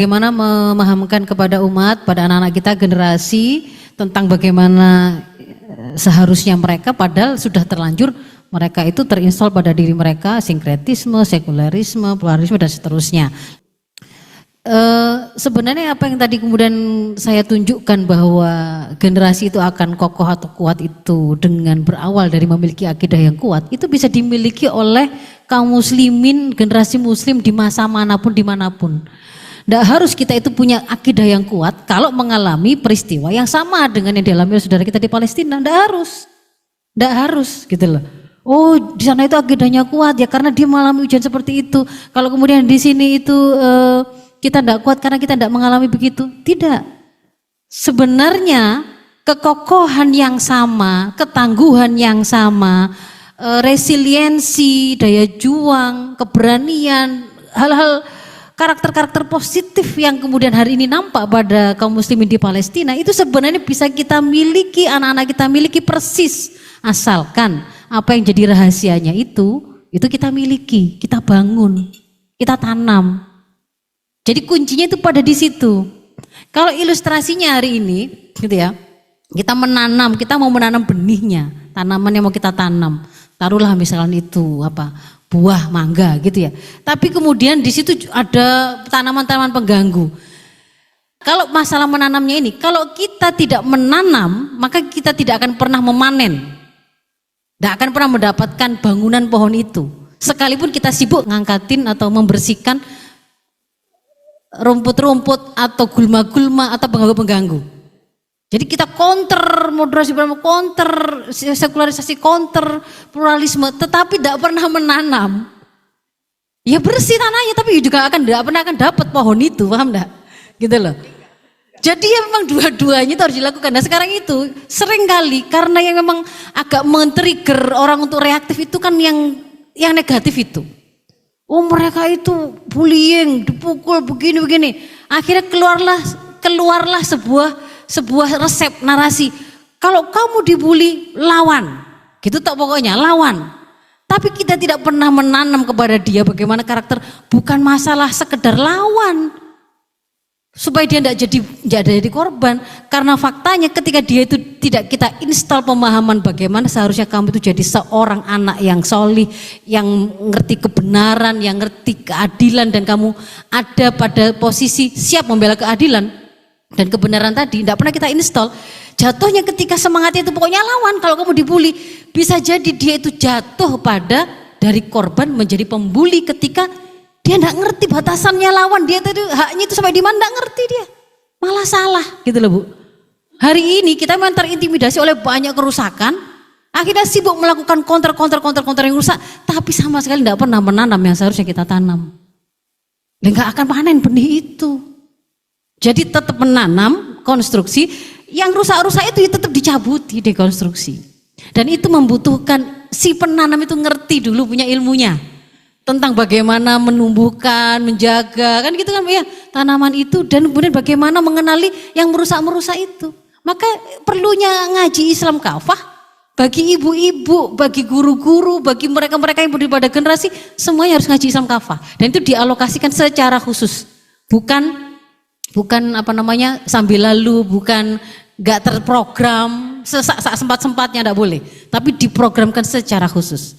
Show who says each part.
Speaker 1: Bagaimana memahamkan kepada umat, pada anak-anak kita generasi tentang bagaimana seharusnya mereka, padahal sudah terlanjur mereka itu terinstall pada diri mereka sinkretisme, sekularisme, pluralisme dan seterusnya. Sebenarnya apa yang tadi kemudian saya tunjukkan bahwa generasi itu akan kokoh atau kuat itu dengan berawal dari memiliki akidah yang kuat, itu bisa dimiliki oleh kaum muslimin, generasi muslim di masa manapun dimanapun. Tidak harus kita itu punya akidah yang kuat kalau mengalami peristiwa yang sama dengan yang dialami oleh saudara kita di Palestina. Tidak harus gitu loh. Oh, di sana itu akidahnya kuat ya karena dia mengalami ujian seperti itu. Kalau kemudian di sini itu kita tidak kuat karena kita tidak mengalami begitu. Tidak. Sebenarnya kekokohan yang sama, ketangguhan yang sama, resiliensi, daya juang, keberanian, hal-hal karakter-karakter positif yang kemudian hari ini nampak pada kaum muslimin di Palestina itu sebenarnya bisa kita miliki, anak-anak kita miliki persis, asalkan apa yang jadi rahasianya itu kita miliki, kita bangun, kita tanam. Jadi kuncinya itu pada di situ. Kalau ilustrasinya hari ini gitu ya, kita menanam, kita mau menanam benihnya, tanaman yang mau kita tanam, taruhlah misalnya itu buah mangga gitu ya. Tapi kemudian di situ ada tanaman-tanaman pengganggu. Kalau masalah menanamnya ini, kalau kita tidak menanam, maka kita tidak akan pernah memanen. Tidak akan pernah mendapatkan bangunan pohon itu. Sekalipun kita sibuk ngangkatin atau membersihkan rumput-rumput atau gulma-gulma atau pengganggu-pengganggu. Jadi kita counter moderasi, counter sekularisasi, counter pluralisme, tetapi tidak pernah menanam. Ya bersih tanahnya, tapi juga tidak pernah akan dapat pohon itu, paham enggak? Gitu loh. Jadi ya memang dua-duanya itu harus dilakukan. Nah sekarang itu sering kali karena yang memang agak men-trigger orang untuk reaktif itu kan yang negatif itu. Oh mereka itu bullying, dipukul begini-begini. Akhirnya keluarlah sebuah resep narasi. Kalau kamu dibully, lawan. Gitu tak pokoknya, lawan. Tapi kita tidak pernah menanam kepada dia bagaimana karakter, bukan masalah sekedar lawan. Supaya dia tidak jadi korban. Karena faktanya ketika dia itu tidak kita install pemahaman bagaimana seharusnya kamu itu jadi seorang anak yang solih, yang ngerti kebenaran, yang ngerti keadilan, dan kamu ada pada posisi siap membela keadilan dan kebenaran tadi, tidak pernah kita install. Jatuhnya ketika semangatnya itu pokoknya lawan. Kalau kamu dibully, bisa jadi dia itu jatuh pada dari korban menjadi pembuli ketika dia tidak ngerti batasannya lawan. Dia tadi haknya itu sampai di mana tidak ngerti dia, malah salah gitu loh Bu. Hari ini kita memang terintimidasi oleh banyak kerusakan, akhirnya sibuk melakukan counter yang rusak, tapi sama sekali tidak pernah menanam yang seharusnya kita tanam. Dan nggak akan panen benih itu. Jadi tetap menanam konstruksi, yang rusak-rusak itu tetap dicabuti, dekonstruksi. Dan itu membutuhkan si penanam itu ngerti dulu, punya ilmunya tentang bagaimana menumbuhkan, menjaga, kan gitu kan ya, tanaman itu, dan kemudian bagaimana mengenali yang merusak-merusak itu. Maka perlunya ngaji Islam kafah bagi ibu-ibu, bagi guru-guru, bagi mereka-mereka yang berdiri pada generasi, semuanya harus ngaji Islam kafah. Dan itu dialokasikan secara khusus, bukan sambil lalu, bukan gak terprogram, sempat-sempatnya tidak boleh, tapi diprogramkan secara khusus.